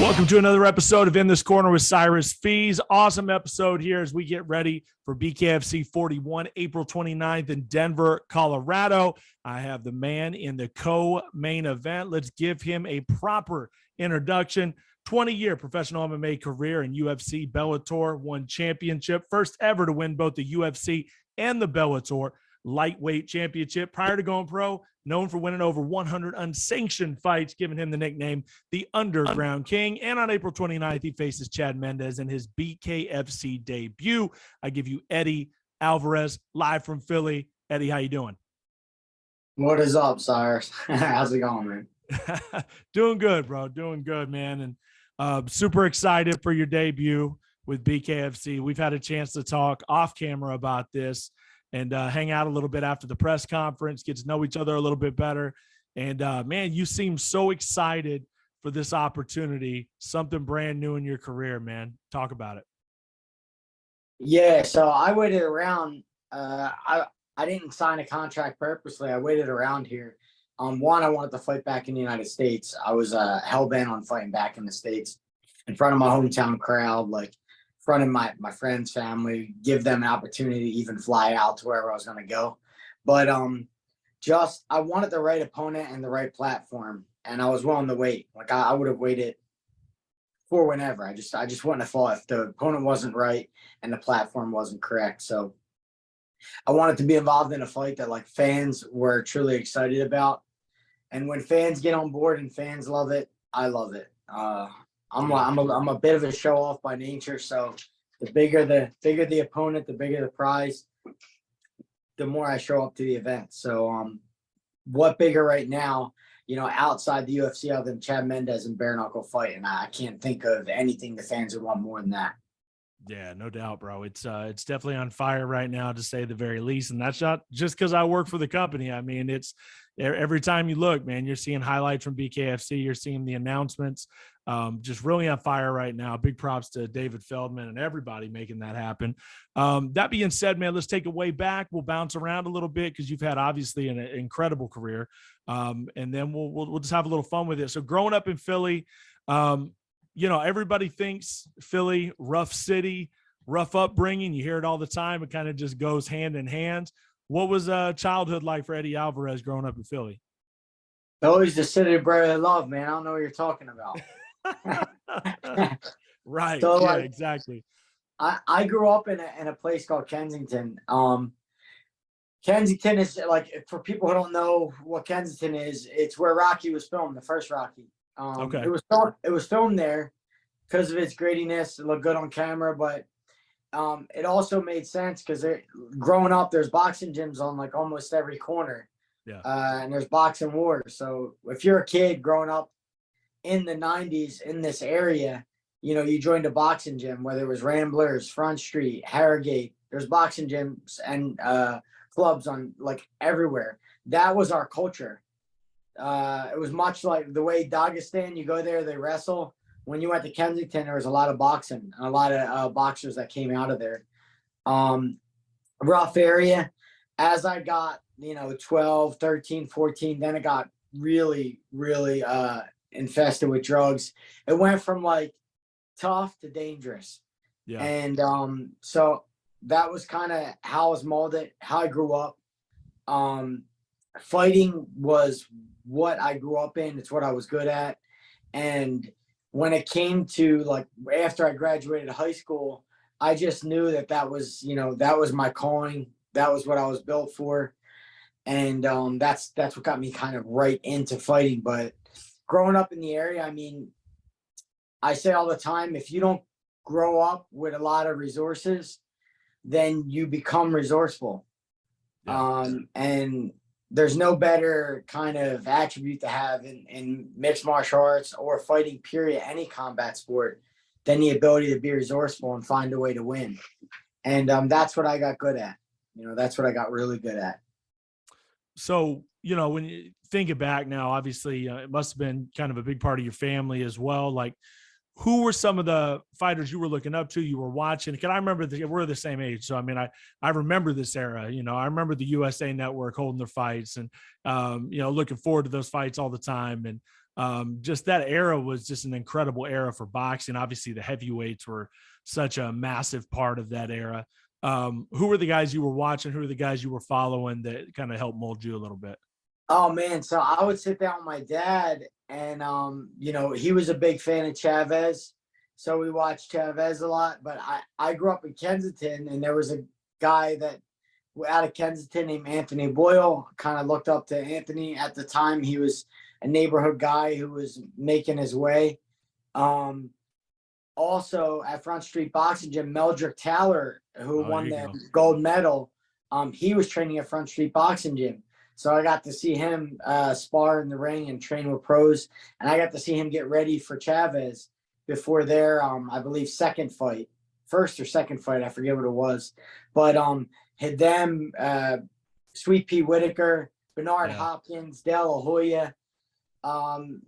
Welcome to another episode of In This Corner with CYRUS FEES. Awesome episode here as we get ready for BKFC 41, April 29th in Denver, Colorado. I have the man in the co-main event. Let's give him a proper introduction. 20-year professional MMA career in UFC, Bellator, won championship. First ever to win both the UFC and the Bellator lightweight championship. Prior to going pro, known for winning over 100 unsanctioned fights, giving him the nickname the Underground King. And on April 29th, he faces Chad Mendes in his BKFC debut. I give you Eddie Alvarez, live from Philly. Eddie, how you doing? What is up, Cyrus? How's it going, man? Doing good, bro. Doing good, man. And super excited for your debut with BKFC. We've had a chance to talk off camera about this and hang out a little bit after the press conference, get to know each other a little bit better. And man, you seem so excited for this opportunity, something brand new in your career, man. Talk about it. Yeah, so I waited around. I didn't sign a contract purposely. I waited around here. One, I wanted to fight back in the United States. I was hell-bent on fighting back in the States in front of my hometown crowd, like in front of my friends, family, give them an opportunity to even fly out to wherever I was going to go. But I wanted the right opponent and the right platform, and I was willing to wait. Like I would have waited for whenever. I just wouldn't have fought if the opponent wasn't right and the platform wasn't correct. So I wanted to be involved in a fight that like fans were truly excited about. And when fans get on board and fans love it, I love it. I'm a bit of a show off by nature. So the bigger the opponent, the bigger the prize, the more I show up to the event. So what bigger right now, outside the UFC other than Chad Mendes and Bare Knuckle Fight, and I can't think of anything the fans would want more than that. Yeah, no doubt, bro. It's definitely on fire right now, to say the very least. And that's not just because I work for the company. I mean, it's every time you look, man, you're seeing highlights from BKFC. You're seeing the announcements, just really on fire right now. Big props to David Feldman and everybody making that happen. That being said, man, let's take it way back. We'll bounce around a little bit because you've had obviously an incredible career, and then we'll just have a little fun with it. So growing up in Philly, everybody thinks Philly, rough city, rough upbringing. You hear it all the time. It kind of just goes hand in hand. What was childhood like for Eddie Alvarez growing up in Philly? Always the city of brotherly love, man. I don't know what you're talking about. Right. So, yeah, exactly. I grew up in a place called Kensington. Kensington is, like, for people who don't know what Kensington is, it's where Rocky was filmed, the first Rocky. Okay. It was filmed there because of its grittiness. It looked good on camera, but it also made sense because growing up, there's boxing gyms on like almost every corner. Yeah. And there's boxing wars. So if you're a kid growing up in the 90s in this area, you joined a boxing gym, whether it was Ramblers, Front Street, Harrogate. There's boxing gyms and clubs on like everywhere. That was our culture. It was much like the way Dagestan, you go there, they wrestle. When you went to Kensington, there was a lot of boxing and a lot of boxers that came out of there. Rough area. As I got, 12, 13, 14, then it got really, really infested with drugs. It went from like tough to dangerous. Yeah. And so that was kind of how I was molded, how I grew up. Fighting was what I grew up in. It's what I was good at. And when it came to like after I graduated high school, I just knew that was, that was my calling. That was what I was built for. And that's what got me kind of right into fighting. But growing up in the area, I mean, I say all the time, if you don't grow up with a lot of resources, then you become resourceful. Yeah. And there's no better kind of attribute to have in mixed martial arts or fighting, period, any combat sport, than the ability to be resourceful and find a way to win. And that's what I got good at. That's what I got really good at. So, when you think it back now, obviously it must have been kind of a big part of your family as well. Like who were some of the fighters you were looking up to, you were watching? Because I remember we're the same age. So, I mean, I remember this era, you know, I remember the USA Network holding their fights and, you know, looking forward to those fights all the time. And just that era was just an incredible era for boxing. Obviously, the heavyweights were such a massive part of that era. Who were the guys you were watching? Who were the guys you were following that kind of helped mold you a little bit? Oh man, so I would sit down with my dad, and you know, he was a big fan of Chavez, so we watched Chavez a lot. But I grew up in Kensington, and there was a guy that out of Kensington named Anthony Boyle. Kind of looked up to Anthony at the time. He was a neighborhood guy who was making his way. Also at Front Street Boxing Gym, Meldrick Taylor, who won the gold medal, he was training at Front Street Boxing Gym. So I got to see him spar in the ring and train with pros. And I got to see him get ready for Chavez before their, I believe, first or second fight. I forget what it was. But had them, Sweet Pea Whitaker, Bernard Hopkins, De La Hoya,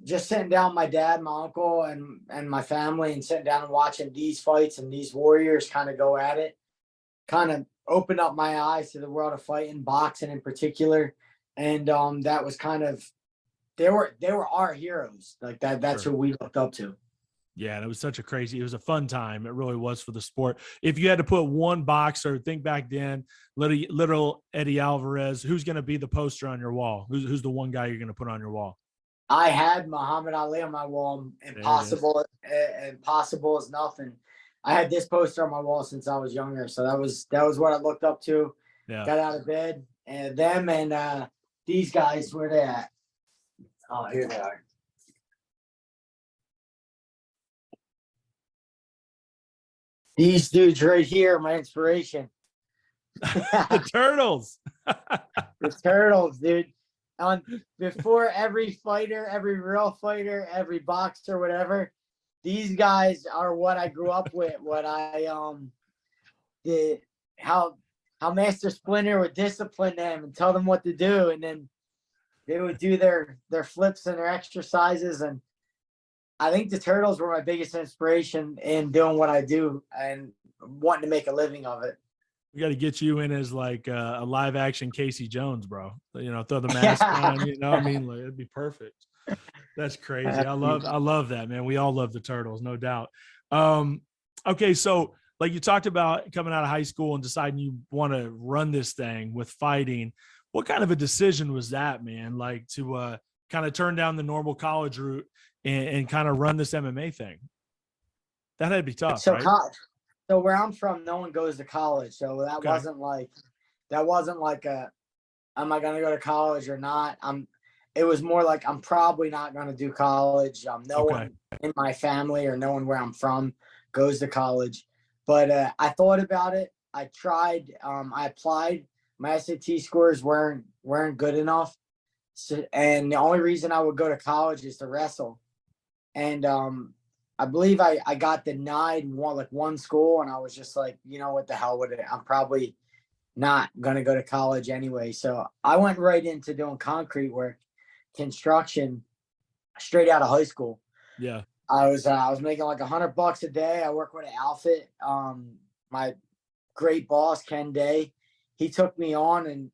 just sitting down with my dad, my uncle, and my family, and sitting down and watching these fights and these warriors kind of go at it. Kind of opened up my eyes to the world of fighting, boxing in particular. And that was kind of, they were our heroes. Like that's who we looked up to. Yeah, and it was it was a fun time. It really was for the sport. If you had to put one boxer, think back then, little Eddie Alvarez, who's going to be the poster on your wall? Who's the one guy you're going to put on your wall? I had Muhammad Ali on my wall. Impossible is nothing. I had this poster on my wall since I was younger. So that was what I looked up to. Yeah. Got out of bed, and them and these guys, where they at? Oh, here they are. These dudes right here, my inspiration. The Turtles. The Turtles, dude. Before every fighter, every real fighter, every boxer, whatever, these guys are what I grew up with. What I did, how Master Splinter would discipline them and tell them what to do, and then they would do their flips and their exercises. And I think the Turtles were my biggest inspiration in doing what I do and wanting to make a living of it. We got to get you in as like a live action Casey Jones, bro. You know, throw the mask on. You know, I mean, like, it'd be perfect. That's crazy. I love that, man. We all love the Turtles, no doubt. Okay, so like you talked about coming out of high school and deciding you want to run this thing with fighting. What kind of a decision was that, man? Like to kind of turn down the normal college route and kind of run this MMA thing? That had to be tough, right? So where I'm from, no one goes to college. So that wasn't like a, am I going to go to college or not? It was more like, I'm probably not going to do college. No one in my family or no one where I'm from goes to college. But I thought about it. I tried. I applied. My SAT scores weren't good enough. So, and the only reason I would go to college is to wrestle. And I believe I got denied one school, and I was just like, you know what the hell with it? I'm probably not going to go to college anyway. So I went right into doing concrete work, construction, straight out of high school. Yeah. I was making like $100 a day. I worked with an outfit. My great boss, Ken Day, he took me on, and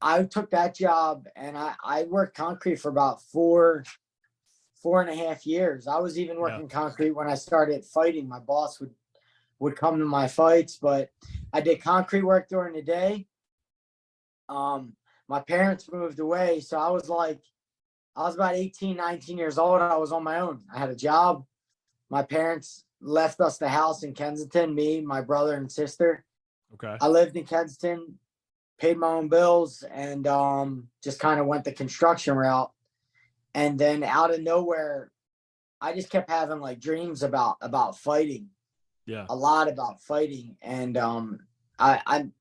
I took that job, and I worked concrete for about 4.5 years. I was even working concrete when I started fighting. My boss would come to my fights, but I did concrete work during the day. My parents moved away, so I was about 18, 19 years old. I was on my own. I had a job. My parents left us the house in Kensington, me, my brother, and sister. Okay. I lived in Kensington, paid my own bills, and just kind of went the construction route. And then out of nowhere, I just kept having like dreams about fighting. Yeah. A lot about fighting. And I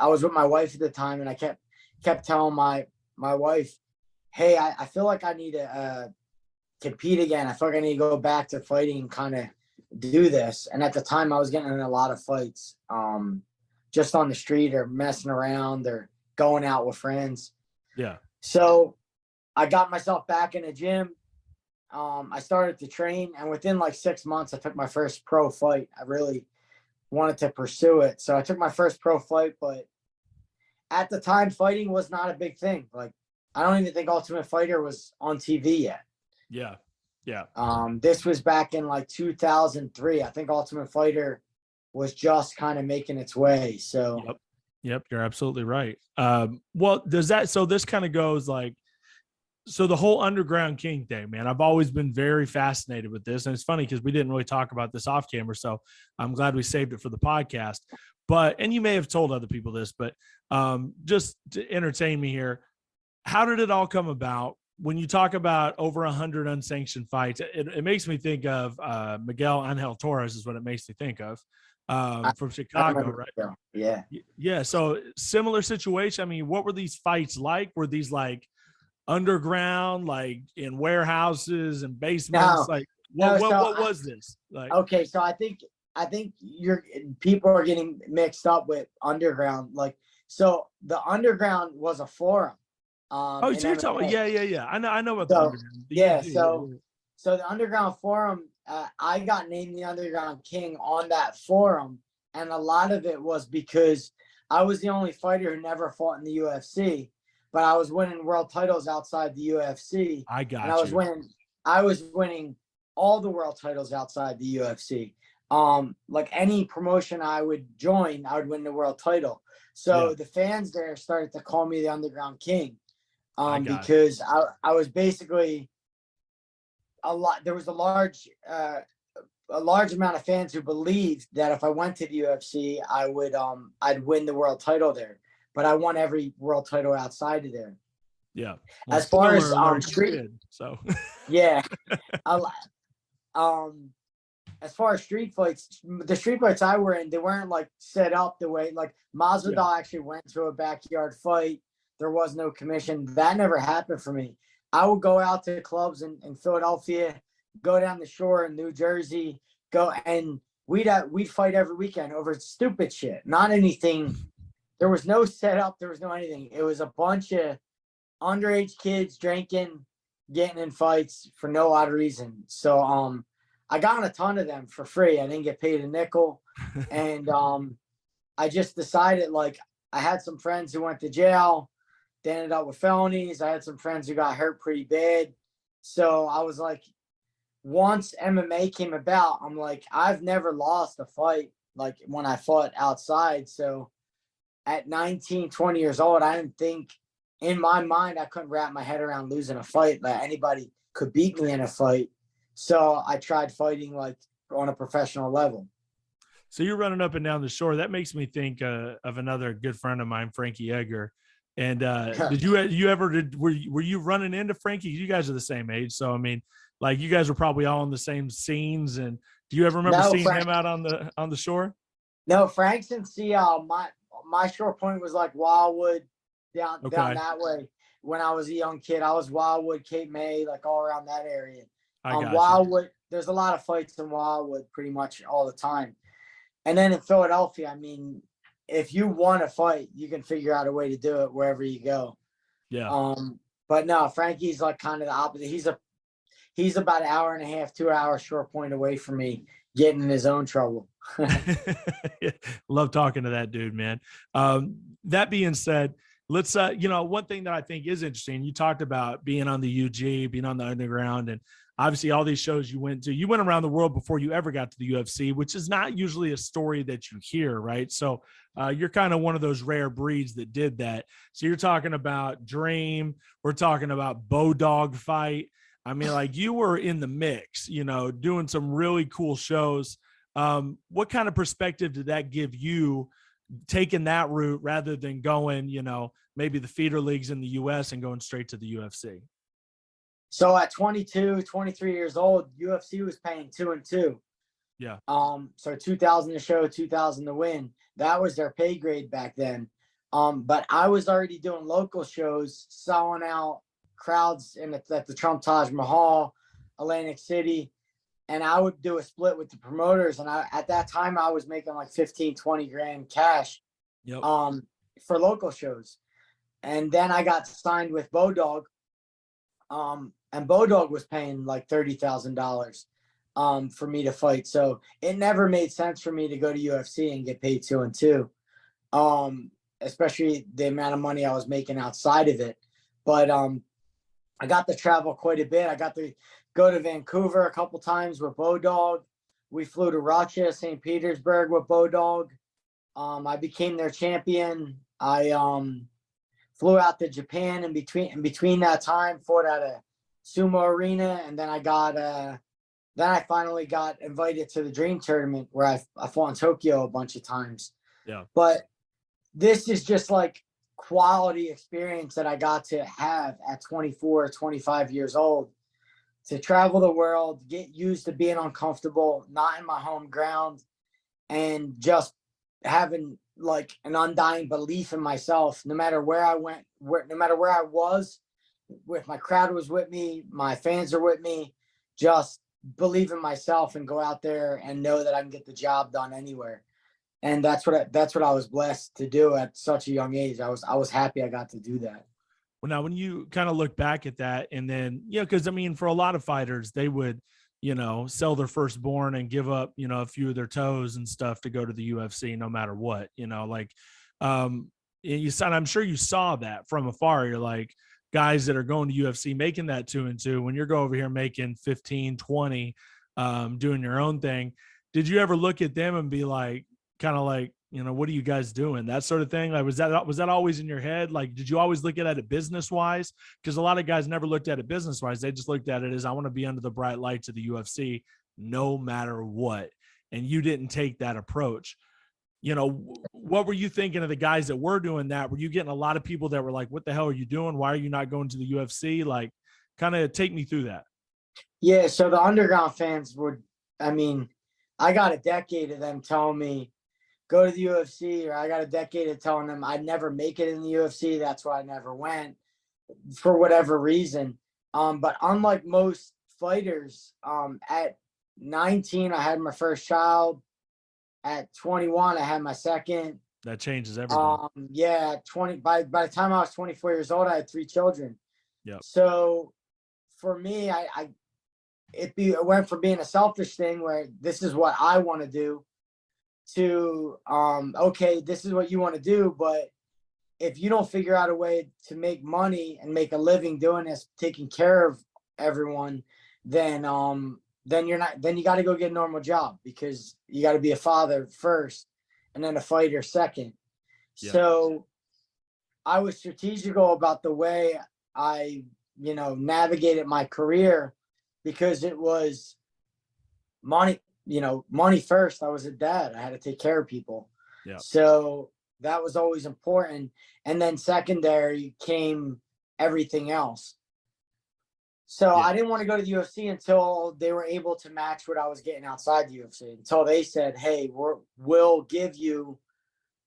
was with my wife at the time, and I kept telling my wife, hey, I feel like I need to compete again. I feel like I need to go back to fighting and kind of do this. And at the time, I was getting in a lot of fights, just on the street or messing around or going out with friends. Yeah. So I got myself back in the gym, I started to train, and within like 6 months, I took my first pro fight. I really wanted to pursue it. So I took my first pro fight, but at the time, fighting was not a big thing. Like, I don't even think Ultimate Fighter was on TV yet. Yeah. Yeah. This was back in like 2003. I think Ultimate Fighter was just kind of making its way. So, Yep. You're absolutely right. Well, so this kind of goes like, so the whole Underground King thing, man, I've always been very fascinated with this. And it's funny because we didn't really talk about this off camera. So I'm glad we saved it for the podcast. But, and you may have told other people this, but just to entertain me here, how did it all come about? When you talk about over 100 unsanctioned fights, it makes me think of Miguel Angel Torres is what it makes me think of, from Chicago, right? Yeah. Yeah. So similar situation. I mean, what were these fights like? Were these like underground, like in warehouses and basements? Like what was this like? Okay, so I think people are getting mixed up with underground. Like, so the underground was a forum. So you're talking, yeah. I know about the underground. Yeah, so the underground forum, I got named the Underground King on that forum, and a lot of it was because I was the only fighter who never fought in the UFC, but I was winning world titles outside the UFC. And I was winning all the world titles outside the UFC. Like any promotion I would join, I would win the world title. So the fans there started to call me the Underground King. Because I was basically there was a large amount of fans who believed that if I went to the UFC, I'd win the world title there. But I won every world title outside of there. Yeah. Well, as far as as far as street fights, the street fights I were in, they weren't like set up the way like Masvidal actually went to a backyard fight. There was no commission. That never happened for me. I would go out to clubs in Philadelphia, go down the shore in New Jersey, and we'd fight every weekend over stupid shit. Not anything. There was no setup. There was no anything. It was a bunch of underage kids drinking, getting in fights for no odd reason. So I got on a ton of them for free. I didn't get paid a nickel. And I just decided, like, I had some friends who went to jail. They ended up with felonies. I had some friends who got hurt pretty bad. So I was like, once MMA came about, I'm like, I've never lost a fight like when I fought outside. So at 19, 20 years old, I didn't think in my mind, I couldn't wrap my head around losing a fight. Like anybody could beat me in a fight. So I tried fighting like on a professional level. So you're running up and down the shore. That makes me think of another good friend of mine, Frankie Edgar. And were you running into Frankie? You guys are the same age. So, I mean, like you guys were probably all in the same scenes. And do you ever remember seeing him out on the shore? No, Frank's in Seattle. My shore point was like Wildwood down that way. When I was a young kid, I was Wildwood, Cape May, like all around that area. Wildwood, there's a lot of fights in Wildwood pretty much all the time. And then in Philadelphia, I mean, if you want to fight, you can figure out a way to do it wherever you go. Yeah. But no, Frankie's like kind of the opposite. He's about an hour and a half, 2 hours short point away from me, getting in his own trouble. Love talking to that dude, man. That being said, let's one thing that I think is interesting, you talked about being on the UG, being on the underground, and obviously all these shows you went around the world before you ever got to the UFC, which is not usually a story that you hear, right? So you're kind of one of those rare breeds that did that. So you're talking about Dream, we're talking about Bodog Fight. I mean, like you were in the mix, doing some really cool shows. What kind of perspective did that give you, taking that route rather than going, maybe the feeder leagues in the US and going straight to the UFC? So at 22, 23 years old, UFC was paying 2 and 2. Yeah. So 2,000 to show, 2,000 to win. That was their pay grade back then. But I was already doing local shows, selling out crowds at the Trump Taj Mahal, Atlantic City. And I would do a split with the promoters. And at that time, I was making like 15, 20 grand cash for local shows. And then I got signed with Bodog. and Bodog was paying like $30,000 for me to fight. So it never made sense for me to go to UFC and get paid 2-2, especially the amount of money I was making outside of it. But I got to travel quite a bit. I got to go to Vancouver a couple times with Bodog. We flew to Russia, St. Petersburg with Bodog. I became their champion. I flew out to Japan in between that time, fought at a sumo arena, and then I finally got invited to the Dream Tournament where I fought in Tokyo a bunch of times. Yeah. But this is just like quality experience that I got to have at 24, 25 years old, to travel the world, get used to being uncomfortable, not in my home ground, and just having like an undying belief in myself, no matter where I went, no matter where I was, with my crowd was with me, my fans are with me, just believe in myself and go out there and know that I can get the job done anywhere. And that's what I was blessed to do at such a young age. I was happy I got to do that. Well, now when you kind of look back at that, and then, because I mean, for a lot of fighters, they would, sell their firstborn and give up, a few of their toes and stuff to go to the UFC, no matter what, I'm sure you saw that from afar. You're like, guys that are going to UFC making that 2-2, when you're going over here making 15, 20, doing your own thing. Did you ever look at them and be like, kind of like, what are you guys doing? That sort of thing. Like, was that always in your head? Like, did you always look at it business wise? Because a lot of guys never looked at it business wise. They just looked at it as, I want to be under the bright lights of the UFC no matter what. And you didn't take that approach. What were you thinking of the guys that were doing that? Were you getting a lot of people that were like, what the hell are you doing? Why are you not going to the UFC? Like, kind of take me through that. Yeah. So the underground fans I got a decade of them telling me, go to the UFC, or I got a decade of telling them I'd never make it in the UFC. That's why I never went, for whatever reason. But unlike most fighters, at 19, I had my first child. At 21, I had my second. That changes everything. Yeah, 20. By the time I was 24 years old, I had 3 children. Yeah. So for me, it went from being a selfish thing where this is what I want to do, to okay, this is what you want to do, but if you don't figure out a way to make money and make a living doing this, taking care of everyone, then you got to go get a normal job, because you got to be a father first and then a fighter second. Yeah. So I was strategical about the way I navigated my career, because it was money first. I was a dad. I had to take care of people. Yeah. So that was always important. And then secondary came everything else. So yeah. I didn't want to go to the UFC until they were able to match what I was getting outside the UFC, until they said, hey, we'll give you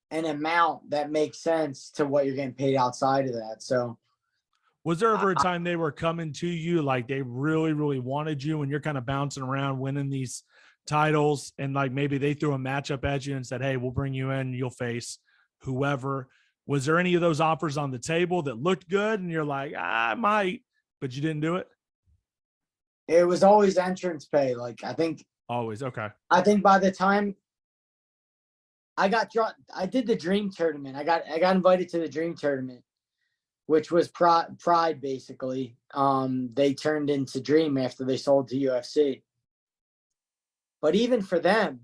an amount that makes sense to what you're getting paid outside of that. So was there ever a time they were coming to you, like they really, really wanted you, and you're kind of bouncing around winning these titles, and like maybe they threw a matchup at you and said, hey, we'll bring you in, you'll face whoever? Was there any of those offers on the table that looked good and you're like, I might, but you didn't do it? It was always entrance pay. Like, I think always. Okay. I think by the time I did the Dream Tournament. I got invited to the Dream Tournament, which was Pride basically. They turned into Dream after they sold to UFC. But even for them,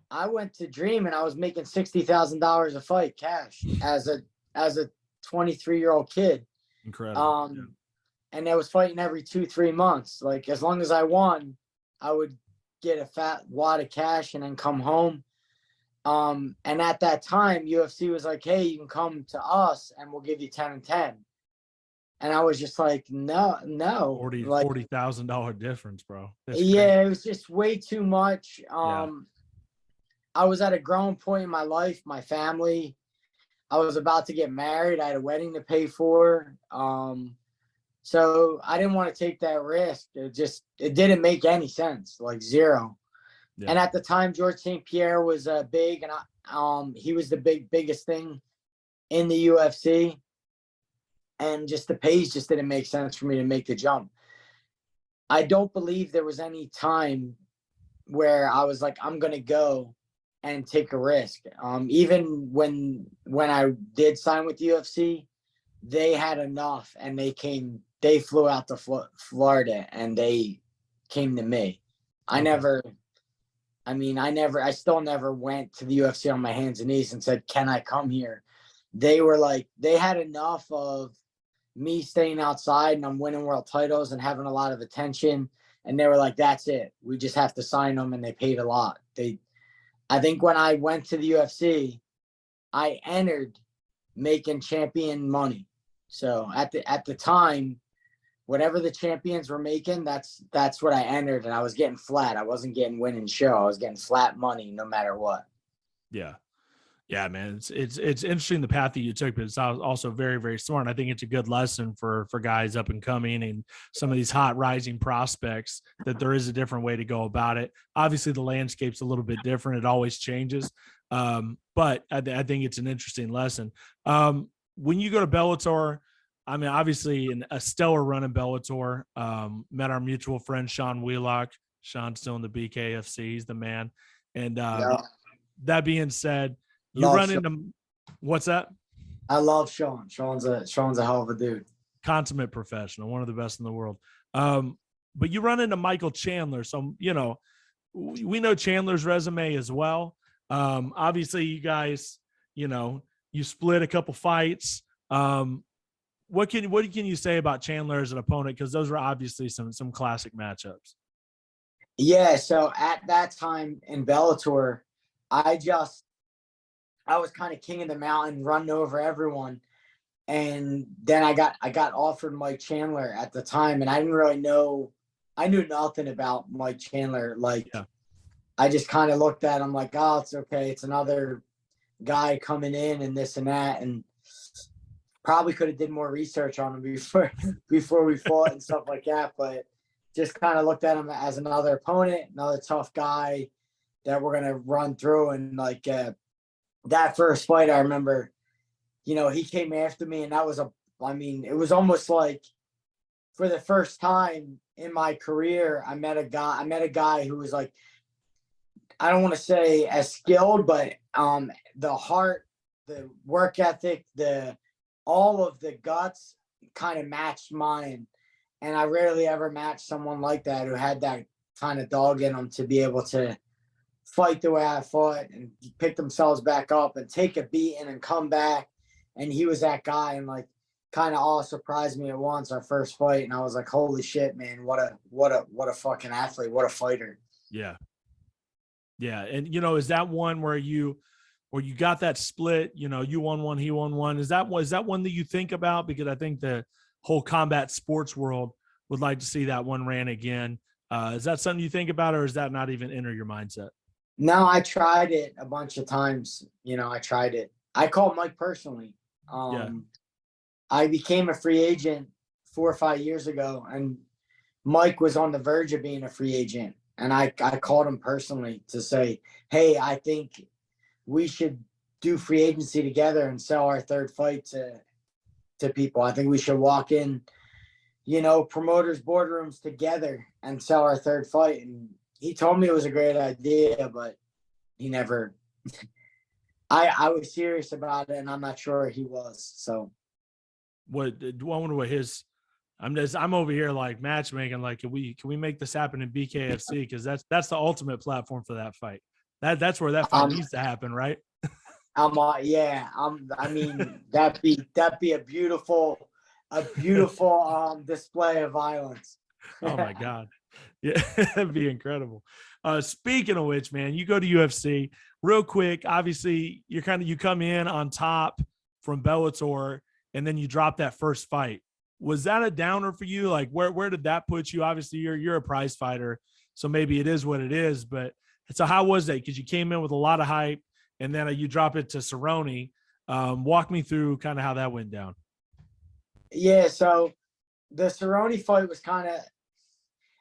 I went to Dream and I was making $60,000 a fight cash as a 23-year-old kid. Incredible. Yeah. And I was fighting every 2-3 months. Like, as long as I won, I would get a fat wad of cash and then come home. And at that time, UFC was like, hey, you can come to us and we'll give you 10 and 10. And I was just like, no. $40,000 difference, bro. That's yeah, crazy. It was just way too much. I was at a growing point in my life, my family. I was about to get married. I had a wedding to pay for. So I didn't want to take that risk. It didn't make any sense, like zero. Yeah. And at the time, George St. Pierre was big, and he was the biggest thing in the UFC. and just the pace just didn't make sense for me to make the jump. I don't believe there was any time where I was like, I'm going to go and take a risk. Even when I did sign with UFC, they had enough and they flew out to Florida and they came to me. I still never went to the UFC on my hands and knees and said, can I come here? They were like, they had enough of me staying outside and I'm winning world titles and having a lot of attention. And they were like, that's it. We just have to sign them. And they paid a lot. I think when I went to the UFC, I entered making champion money. So at the time, whatever the champions were making, that's what I entered. And I was getting flat. I wasn't getting win and show. I was getting flat money no matter what. Yeah. Yeah, man, it's interesting the path that you took, but it's also very, very smart. And I think it's a good lesson for guys up and coming and some of these hot rising prospects that there is a different way to go about it. Obviously, the landscape's a little bit different; it always changes. But I think it's an interesting lesson. When you go to Bellator, I mean, obviously, a stellar run in Bellator. Met our mutual friend Sean Wheelock. Sean's still in the BKFC; he's the man. And that being said. You run into what's that? I love Sean. Sean's a hell of a dude. Consummate professional, one of the best in the world. But you run into Michael Chandler. So, we know Chandler's resume as well. Obviously you guys, you split a couple fights. What can you say about Chandler as an opponent? Because those were obviously some classic matchups. Yeah. So at that time in Bellator, I was kind of king of the mountain, running over everyone. And then I got offered Mike Chandler at the time. And I didn't really know, I knew nothing about Mike Chandler. I just kind of looked at him like, oh, it's okay. It's another guy coming in and this and that. And probably could have did more research on him before we fought and stuff like that. But just kind of looked at him as another opponent, another tough guy that we're going to run through. And that first fight, I remember, he came after me and it was almost like for the first time in my career, I met a guy who was like, I don't want to say as skilled, but the heart, the work ethic, all of the guts kind of matched mine. And I rarely ever matched someone like that who had that kind of dog in them to be able to fight the way I fought and pick themselves back up and take a beating and come back. And he was that guy and kind of all surprised me at once our first fight. And I was like, holy shit, man, what a fucking athlete, what a fighter. Yeah. Yeah. And is that one where you got that split, you won one, he won one. Is that one that you think about? Because I think the whole combat sports world would like to see that one ran again. Is that something you think about, or is that not even enter your mindset? No, I tried it a bunch of times. I tried it. I called Mike personally. I became a free agent 4 or 5 years ago, and Mike was on the verge of being a free agent. And I called him personally to say, hey, I think we should do free agency together and sell our third fight to people. I think we should walk in, promoters' boardrooms together and sell our third fight. And he told me it was a great idea, but he never. I was serious about it, and I'm not sure he was. So, I wonder what his. I'm over here like matchmaking. Like, can we make this happen in BKFC? Because that's the ultimate platform for that fight. That's where that fight needs to happen, right? I mean, that'd be a beautiful display of violence. Oh my God. Yeah, that'd be incredible. Speaking of which, man, you go to UFC real quick. Obviously, you come in on top from Bellator, and then you drop that first fight. Was that a downer for you? Like, where did that put you? Obviously, you're a prize fighter, so maybe it is what it is. But so how was that? Because you came in with a lot of hype, and then you drop it to Cerrone. Walk me through kind of how that went down. Yeah, so the Cerrone fight was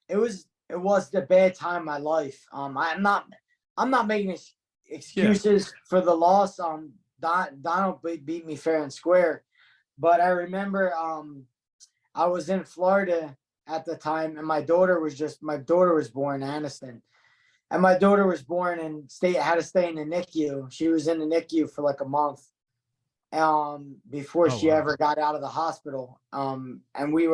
it was the bad time in my life. I'm not making excuses for the loss. Donald beat me fair and square, But I remember I was in Florida at the time, and my daughter was born, Aniston. And my daughter was born and had to stay in the NICU. She was in the NICU for like a month before she ever got out of the hospital. And me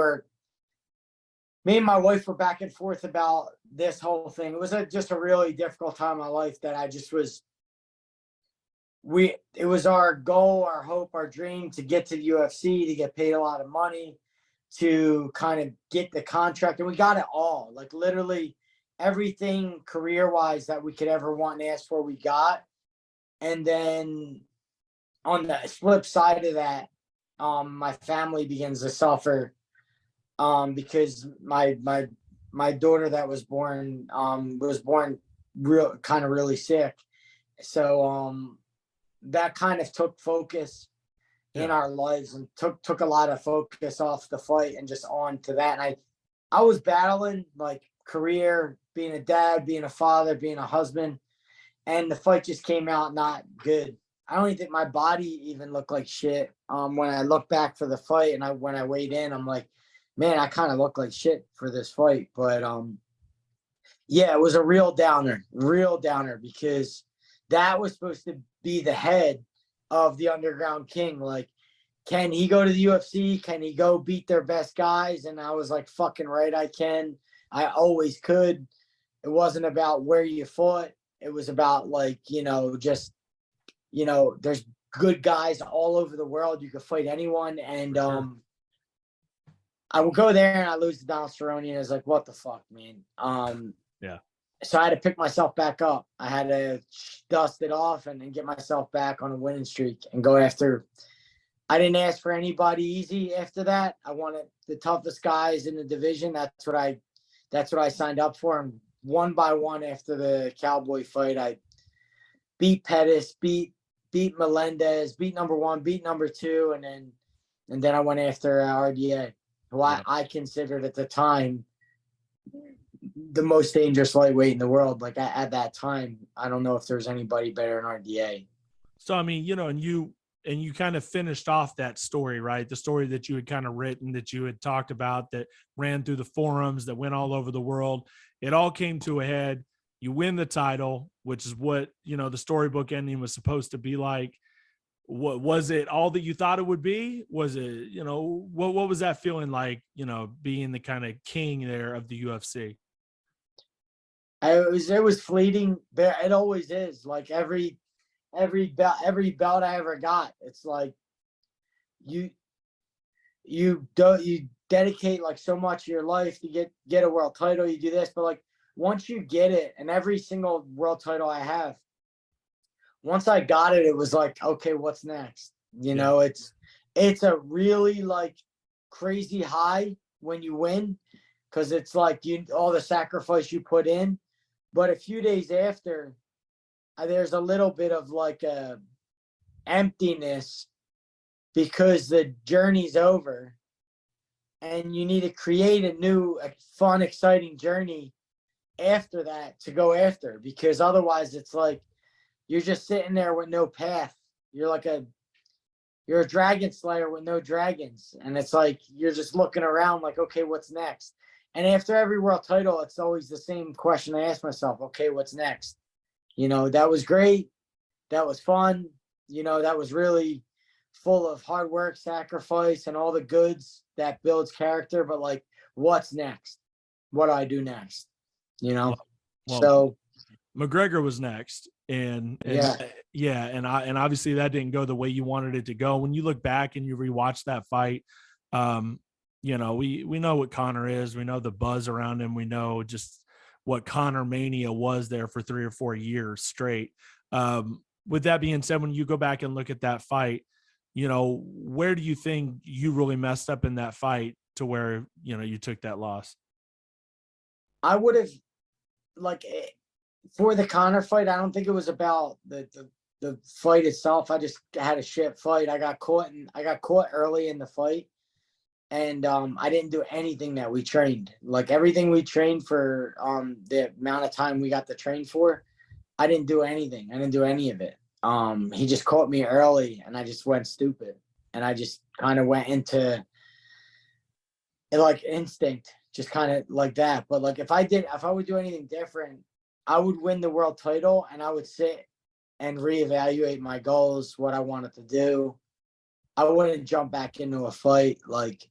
and my wife were back and forth about this whole thing. It was just a really difficult time in my life that I just was, it was our goal, our hope, our dream to get to the UFC, to get paid a lot of money, to kind of get the contract. And we got it all, like literally everything career-wise that we could ever want and ask for, we got. And then on the flip side of that, my family begins to suffer because my daughter that was born really sick. So that kind of took focus in our lives and took a lot of focus off the fight and just on to that. And I was battling like career, being a dad, being a father, being a husband, and the fight just came out not good. I don't even think my body even looked like shit. When I look back for the fight and when I weighed in, I'm like, man, I kind of look like shit for this fight. But yeah, it was a real downer because that was supposed to be the head of the Underground King. Like, can he go to the UFC? Can he go beat their best guys? And I was like, fucking right, I can. I always could. It wasn't about where you fought. It was about like, just, there's good guys all over the world. You could fight anyone. And I would go there and I lose to Donald Cerrone, and I was like, what the fuck, man? Yeah. So I had to pick myself back up. I had to dust it off and get myself back on a winning streak and go after. I didn't ask for anybody easy after that. I wanted the toughest guys in the division. That's what I signed up for. And one by one after the Cowboy fight, I beat Pettis, beat Melendez, beat number 1, beat number 2, and then I went after RDA, who I considered at the time the most dangerous lightweight in the world. Like at that time, I don't know if there's anybody better than RDA. So I mean, and you kind of finished off that story, right? The story that you had kind of written, that you had talked about, that ran through the forums, that went all over the world. It all came to a head. You win the title, which is what, the storybook ending was supposed to be like. What was it all that you thought it would be? Was it, what was that feeling like, being the kind of king there of the UFC? It was fleeting. It always is. Like every belt I ever got, it's like you dedicate like so much of your life to get a world title. You do this, but like once you get it, and every single world title I have, once I got it, it was like, okay, what's next? It's a really like crazy high when you win, because it's like all the sacrifice you put in. But a few days after, there's a little bit of like a emptiness because the journey's over and you need to create a new, fun, exciting journey after that to go after, because otherwise it's like you're just sitting there with no path. You're a dragon slayer with no dragons, and it's like you're just looking around like, okay, what's next? And after every world title, it's always the same question I ask myself, okay, what's next? That was great. That was fun. That was really full of hard work, sacrifice, and all the goods that builds character. But like, what's next? What do I do next? Well, so McGregor was next. And obviously that didn't go the way you wanted it to go. When you look back and you rewatch that fight, we know what Conor is. We know the buzz around him. We know just what Conor mania was there for 3 or 4 years straight. With that being said, when you go back and look at that fight, where do you think you really messed up in that fight to where, you took that loss? I would have, like, for the Conor fight, I don't think it was about the fight itself. I just had a shit fight. I got caught early in the fight. And I didn't do anything that we trained. Like everything we trained for the amount of time we got to train for, I didn't do anything. I didn't do any of it. He just caught me early and I just went stupid. and I just kind of went into like instinct, just kind of like that. But like if I would do anything different, I would win the world title, and I would sit and reevaluate my goals, what I wanted to do. I wouldn't jump back into a fight. Like,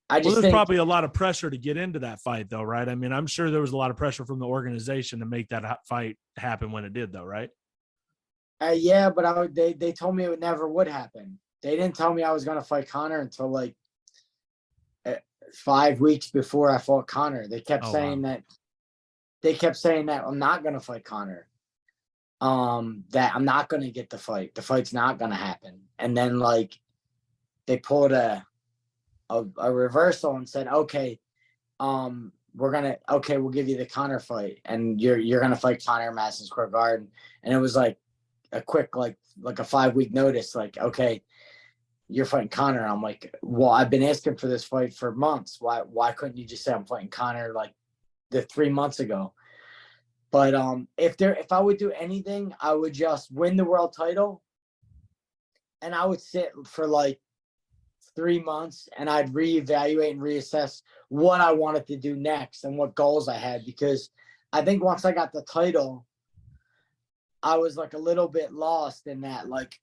Well, there's probably a lot of pressure to get into that fight, though, right? I mean, I'm sure there was a lot of pressure from the organization to make that fight happen when it did, though, right? Yeah, but they told me it never would happen. They didn't tell me I was going to fight Conor until like 5 weeks before I fought Conor. They kept saying that I'm not going to fight Conor. That I'm not going to get the fight. The fight's not going to happen. And then like they pulled a reversal and said, okay, we'll give you the Conor fight, and you're going to fight Conor in Madison Square Garden. And it was like a quick, like a 5-week notice, like, okay, you're fighting Conor. I'm like, well, I've been asking for this fight for months. Why couldn't you just say I'm fighting Conor like the 3 months ago? But if I would do anything, I would just win the world title, and I would sit for like 3 months, and I'd reevaluate and reassess what I wanted to do next and what goals I had. Because I think once I got the title, I was like a little bit lost in that, like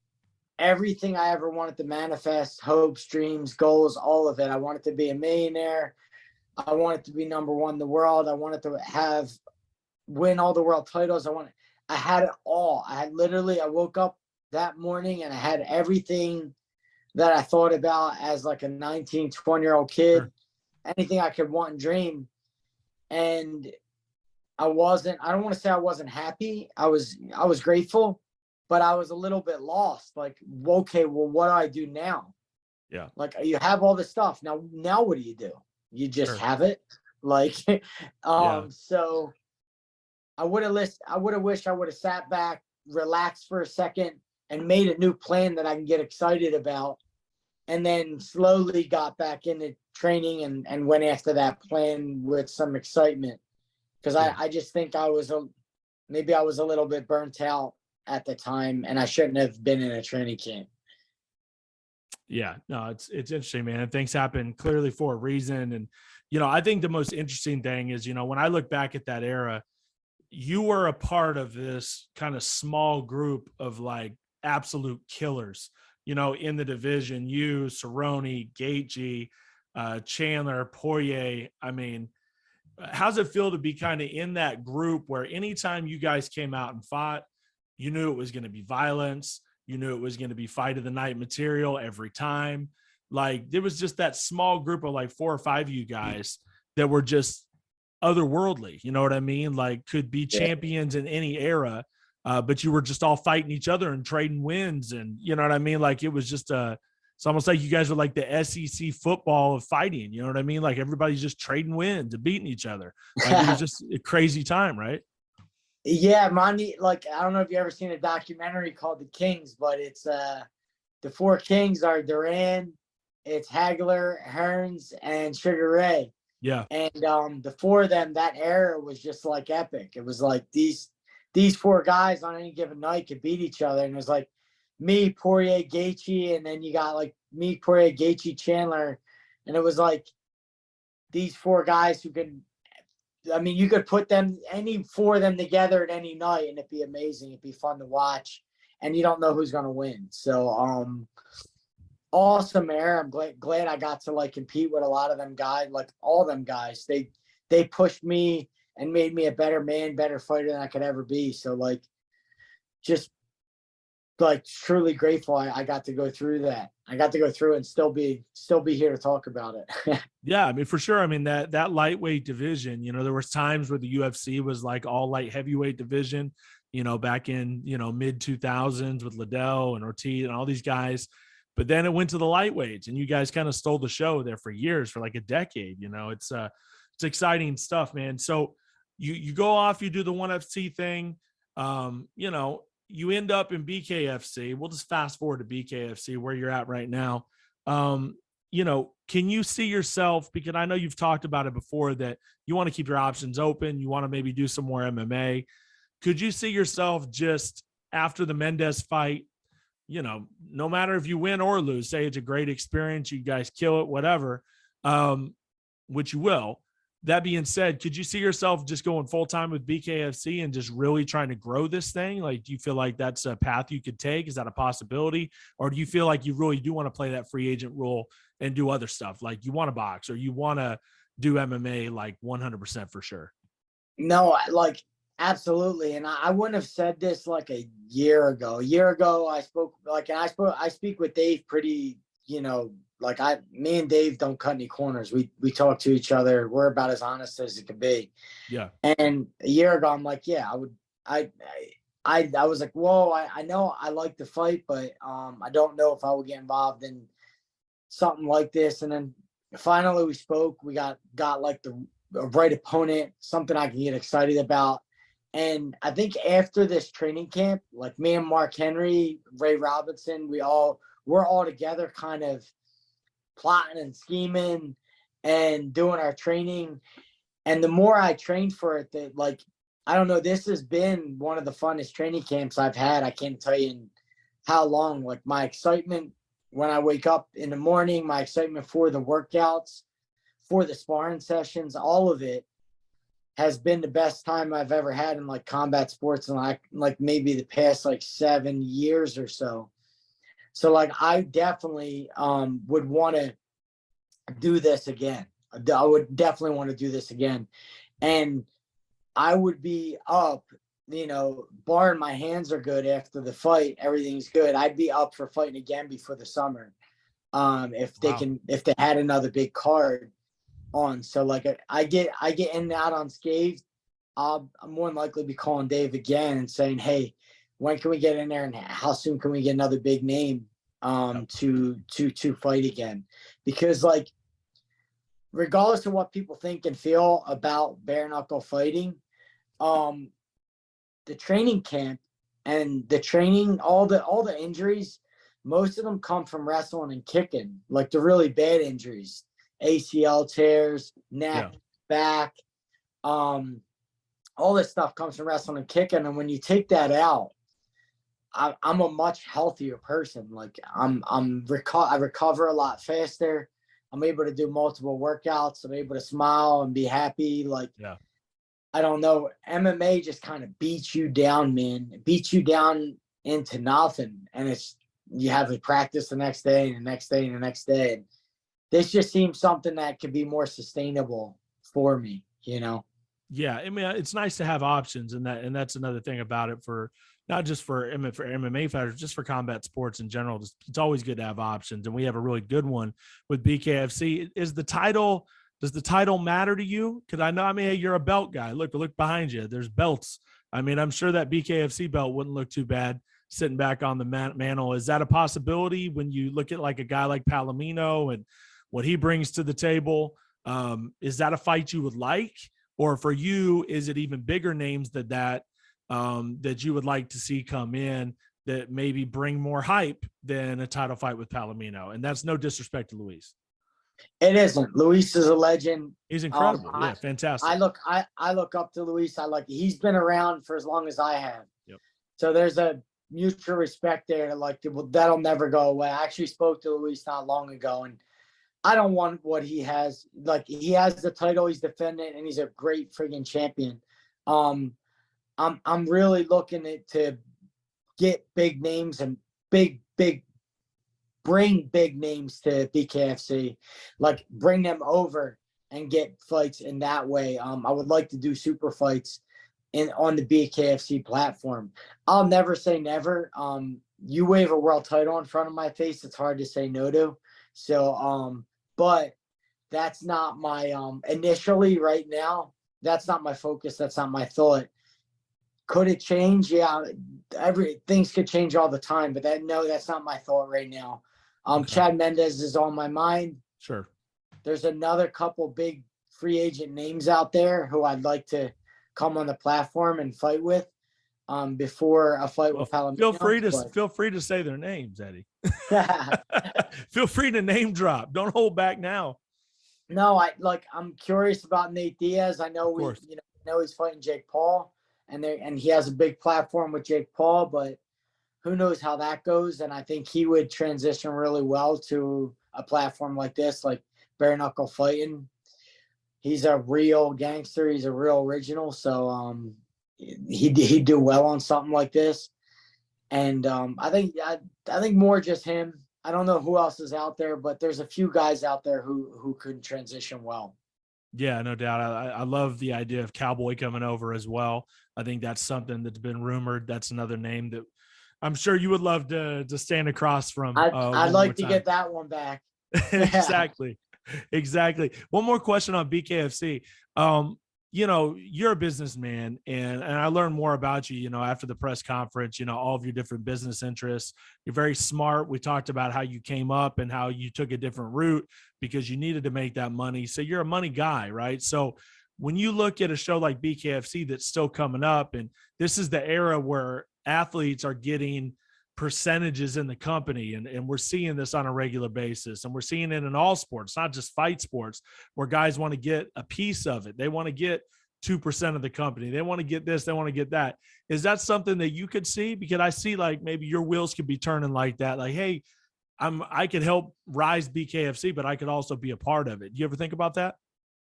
everything I ever wanted to manifest, hopes, dreams, goals, all of it. I wanted to be a millionaire. I wanted to be number one in the world. I wanted to win all the world titles. I had it all. I woke up that morning and I had everything that I thought about as like a 19, 20-year-old kid, Sure. Anything I could want and dream. And I don't want to say I wasn't happy. I was grateful, but I was a little bit lost. Like, okay, well, what do I do now? Yeah. Like, you have all this stuff. Now what do? You just Sure. have it. Like, Yeah. So I would have wished I would have sat back, relaxed for a second, and made a new plan that I can get excited about, and then slowly got back into training and went after that plan with some excitement. Because I just think maybe I was a little bit burnt out at the time, and I shouldn't have been in a training camp. Yeah, no, it's interesting, man. And things happen clearly for a reason. And, I think the most interesting thing is, when I look back at that era, you were a part of this kind of small group of like absolute killers, in the division. You, Cerrone, Gaethje, Chandler, Poirier. I mean, how's it feel to be kind of in that group where anytime you guys came out and fought, you knew it was going to be violence. You knew it was going to be fight of the night material every time. Like, there was just that small group of like 4 or 5 of you guys that were just otherworldly. You know what I mean? Like, could be champions in any era, but you were just all fighting each other and trading wins. And you know what I mean? Like, it was just it's almost like you guys were like the SEC football of fighting. You know what I mean? Like, everybody's just trading wins and beating each other. Like, it was just a crazy time, right? Yeah, Monty, like, I don't know if you ever seen a documentary called The Kings, but it's the 4 Kings are Duran, it's Hagler, Hearns, and Sugar Ray. Yeah. And the 4 of them, that era was just like epic. It was like these 4 guys on any given night could beat each other. And it was like me, Poirier, Gaethje, and then you got like me, Poirier, Gaethje, Chandler. And it was like these 4 guys who could, you could put them, any 4 of them together at any night, and it'd be amazing. It'd be fun to watch, and you don't know who's going to win. So, awesome era. I'm glad I got to like compete with a lot of them guys, like all them guys. They pushed me and made me a better man, better fighter than I could ever be. So like, just like truly grateful I got to go through that. I got to go through and still be here to talk about it. Yeah, I mean, for sure. I mean, that lightweight division, there was times where the UFC was like all light heavyweight division, back in, mid 2000s with Liddell and Ortiz and all these guys. But then it went to the lightweights, and you guys kind of stole the show there for years, for like a decade. It's exciting stuff, man. So you go off, you do the ONE FC thing. You end up in BKFC. We'll just fast forward to BKFC, where you're at right now. Can you see yourself, because I know you've talked about it before, that you want to keep your options open. You want to maybe do some more MMA. Could you see yourself just after the Mendes fight, you know, no matter if you win or lose, say it's a great experience, you guys kill it, whatever, which you will. That being said, could you see yourself just going full time with BKFC and just really trying to grow this thing? Like, do you feel like that's a path you could take? Is that a possibility? Or do you feel like you really do want to play that free agent role and do other stuff? Like you want to box or you want to do MMA like 100% for sure? No, like absolutely. And I wouldn't have said this like a year ago. A year ago, I spoke like, and I speak with Dave pretty, you know, like me and Dave don't cut any corners. We talk to each other. We're about as honest as it could be. Yeah. And a year ago, I'm like, yeah, I was like, whoa, I know I like to fight, but I don't know if I would get involved in something like this. And then finally we spoke. We got like the right opponent, something I can get excited about. And I think after this training camp, like me and Mark Henry, Ray Robinson, we're all together kind of plotting and scheming and doing our training. And the more I trained for it, that like, I don't know, this has been one of the funnest training camps I've had. I can't tell you in how long. Like my excitement when I wake up in the morning, my excitement for the workouts, for the sparring sessions, all of it has been the best time I've ever had in like combat sports in like maybe the past like 7 years or so. So like I definitely would want to do this again. I would definitely want to do this again. And I would be up, you know, barring my hands are good after the fight, everything's good. I'd be up for fighting again before the summer. If they had another big card on. So like I get in and out unscathed, I'm more than likely be calling Dave again and saying, hey, when can we get in there and how soon can we get another big name to fight again? Because like regardless of what people think and feel about bare knuckle fighting, the training camp and the training, all the injuries, most of them come from wrestling and kicking, like the really bad injuries, ACL tears, neck, back, all this stuff comes from wrestling and kicking. And when you take that out, I'm a much healthier person. Like I recover a lot faster. I'm able to do multiple workouts. I'm able to smile and be happy. Like, I don't know. MMA just kind of beats you down, man. It beats you down into nothing. And you have to practice the next day and the next day and the next day. And this just seems something that could be more sustainable for me, you know? Yeah. I mean, it's nice to have options, and that's another thing about it, for not just for MMA fighters, just for combat sports in general. It's always good to have options. And we have a really good one with BKFC. Does the title matter to you? Cause I know, I mean, you're a belt guy. Look behind you. There's belts. I mean, I'm sure that BKFC belt wouldn't look too bad sitting back on the mantle. Is that a possibility when you look at like a guy like Palomino and what he brings to the table? Is that a fight you would like? Or for you, is it even bigger names than that, that you would like to see come in that maybe bring more hype than a title fight with Palomino? And that's no disrespect to Luis. It isn't. Luis is a legend. He's incredible. Fantastic. I look up to Luis. He's been around for as long as I have. Yep. So there's a mutual respect there. Like that'll never go away. I actually spoke to Luis not long ago, and I don't want what he has. Like he has the title, he's defending, and he's a great friggin' champion. I'm really looking to get big names and bring big names to BKFC, like bring them over and get fights in that way. I would like to do super fights on the BKFC platform. I'll never say never. You wave a world title in front of my face, it's hard to say no to. So, but that's not my, initially right now, that's not my focus. That's not my thought. Could it change? Yeah. Things could change all the time, but that's not my thought right now. Okay. Chad Mendez is on my mind. Sure. There's another couple big free agent names out there who I'd like to come on the platform and fight with. Before a fight with Palomino. Feel free to say their names, Eddie. Feel free to name drop. Don't hold back now. No, I'm curious about Nate Diaz. I know know he's fighting Jake Paul, and he has a big platform with Jake Paul, but who knows how that goes. And I think he would transition really well to a platform like this, like Bare Knuckle Fighting. He's a real gangster. He's a real original. So he'd do well on something like this. And I think more just him. I don't know who else is out there, but there's a few guys out there who could transition well. Yeah, no doubt. I love the idea of Cowboy coming over as well. I think that's something that's been rumored. That's another name that I'm sure you would love to stand across from. I'd like to get that one back. Exactly. Exactly. One more question on BKFC. You're a businessman, and I learned more about you, after the press conference, all of your different business interests. You're very smart. We talked about how you came up and how you took a different route because you needed to make that money. So you're a money guy, right? So when you look at a show like BKFC that's still coming up, and this is the era where athletes are getting percentages in the company, and we're seeing this on a regular basis, and we're seeing it in all sports, not just fight sports, where guys want to get a piece of it. They want to get 2% of the company. They want to get this, they want to get that. Is that something that you could see? Because I see like maybe your wheels could be turning like that, like, hey, I could help rise BKFC, but I could also be a part of it. Do you ever think about that?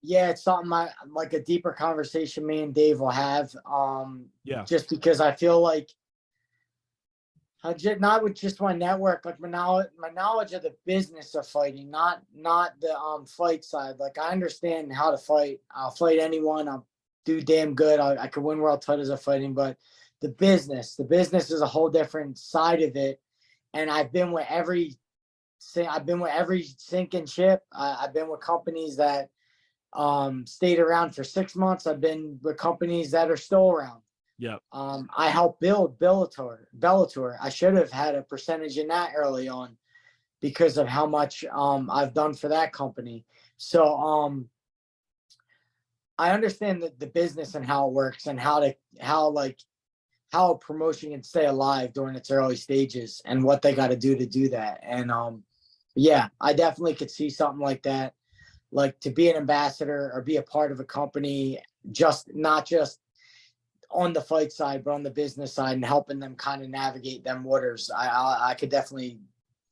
Yeah, it's something like a deeper conversation me and Dave will have. Yeah. Just because I feel like not with just my network, like my knowledge of the business of fighting, not the fight side. Like I understand how to fight. I'll fight anyone. I'll do damn good. I could win world titles of fighting, but the business is a whole different side of it. And I've been with every sinking ship. I've been with companies that stayed around for 6 months. I've been with companies that are still around. Yeah. I helped build Bellator. I should have had a percentage in that early on because of how much I've done for that company. So I understand the business and how it works and how a promotion can stay alive during its early stages and what they got to do that. And yeah, I definitely could see something like that, like to be an ambassador or be a part of a company, not just on the fight side, but on the business side, and helping them kind of navigate them waters. I could definitely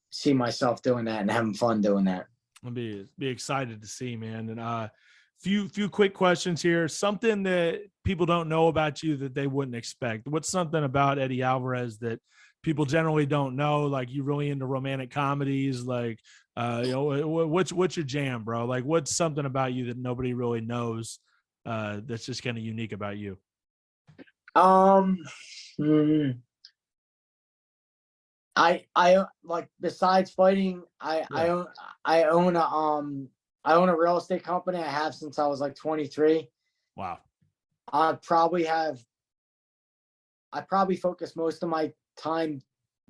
see myself doing that and having fun doing that. I'll be excited to see, man. And few quick questions here. Something that people don't know about you that they wouldn't expect. What's something about Eddie Alvarez that people generally don't know? Like, you really into romantic comedies? Like, what's your jam, bro? Like, what's something about you that nobody really knows that's just kind of unique about you? I like, besides fighting, I own a real estate company. I have since I was like 23. Wow. I probably focus most of my time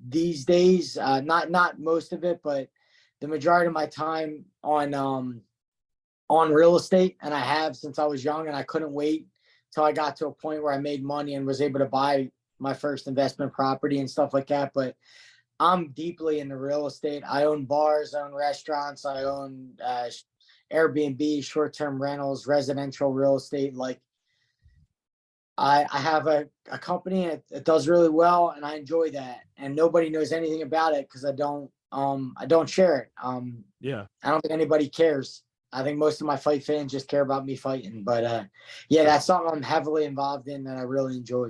these days, not most of it, but the majority of my time on real estate. And I have since I was young, and I couldn't wait till I got to a point where I made money and was able to buy my first investment property and stuff like that. But I'm deeply into real estate. I own bars, I own restaurants, I own Airbnb, short-term rentals, residential real estate. Like I have a company, and it does really well, and I enjoy that. And nobody knows anything about it because I don't share it. Yeah. I don't think anybody cares. I think most of my fight fans just care about me fighting. But yeah, that's something I'm heavily involved in that I really enjoy.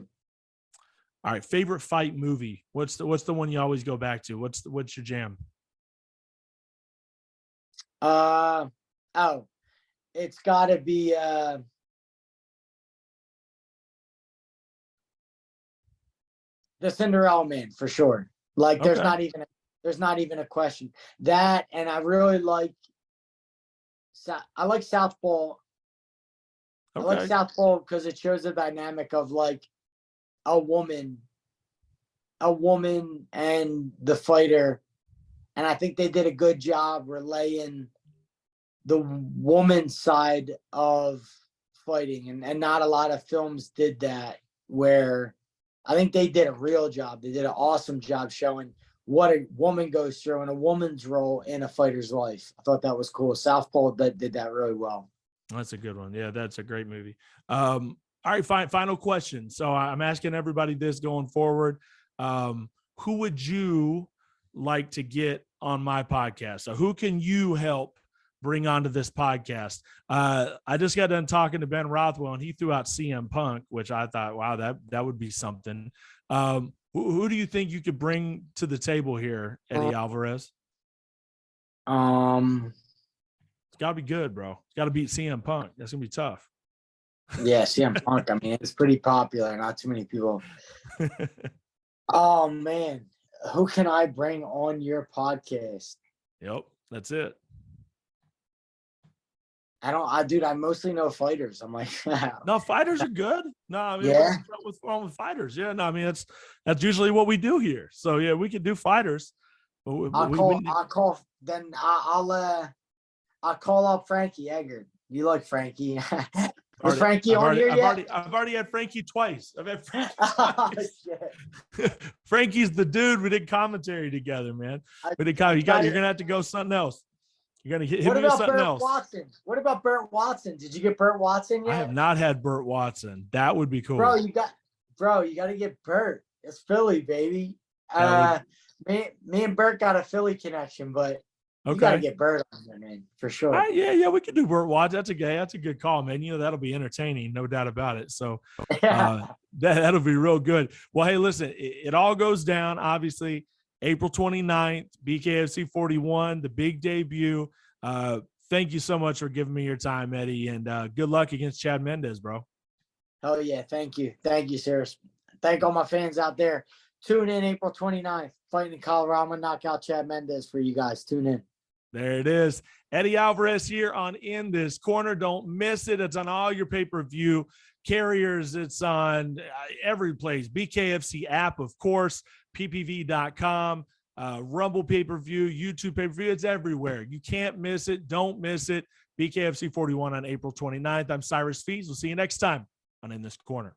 All right, favorite fight movie. What's the one you always go back to? What's your jam? It's got to be the Cinderella Man for sure. Like, there's not even a question. That, and I really like Southpaw. I like Southpaw because it shows the dynamic of like a woman and the fighter. And I think they did a good job relaying the woman's side of fighting. And not a lot of films did that, where I think they did a real job. They did an awesome job showing what a woman goes through and a woman's role in a fighter's life. I thought that was cool. Southpaw did that really well. That's a good one. Yeah, that's a great movie. All right, final question. So I'm asking everybody this going forward. who would you like to get on my podcast? So who can you help bring onto this podcast? I just got done talking to Ben Rothwell, and he threw out CM Punk, which I thought, wow, that would be something. Who do you think you could bring to the table here, Eddie Alvarez? It's got to be good, bro. It's got to beat CM Punk. That's gonna be tough. Yeah, CM Punk. I mean, it's pretty popular. Not too many people. Oh man, who can I bring on your podcast? Yep, that's it. I mostly know fighters. I'm like, no, fighters are good. No, I mean, yeah, what's wrong with fighters? Yeah, no, I mean, that's usually what we do here. So yeah, we could do fighters. But I'll call up Frankie Eggert. You like Frankie? Was Frankie on here yet? I've already had Frankie twice. I've had Frankie Oh, shit. Frankie's the dude. We did commentary together, man. We did commentary. You're gonna have to go something else. You're gonna hit me with something else. Watson? What about Burt Watson? Did you get Burt Watson yet? I have not had Burt Watson. That would be cool. Bro, you got to get Burt. It's Philly, baby. Me and Burt got a Philly connection, but you gotta get Burt on there, man, for sure. Yeah, we could do Burt Watson. That's a good call, man. You know, that'll be entertaining, no doubt about it. So that'll be real good. Well, hey, listen, it all goes down, obviously, April 29th, BKFC 41, the big debut. Thank you so much for giving me your time, Eddie, and good luck against Chad Mendes, bro. Hell yeah, thank you. Thank you, Cyrus. Thank all my fans out there. Tune in April 29th, fighting in Colorado. I'm gonna knock out Chad Mendes for you guys. Tune in. There it is. Eddie Alvarez here on In This Corner. Don't miss it. It's on all your pay-per-view carriers. It's on every place. BKFC app, of course, ppv.com, Rumble pay-per-view, YouTube pay-per-view. It's everywhere. You can't miss it. Don't miss it. BKFC 41 on April 29th. I'm CYRUS FEES. We'll see you next time on In This Corner.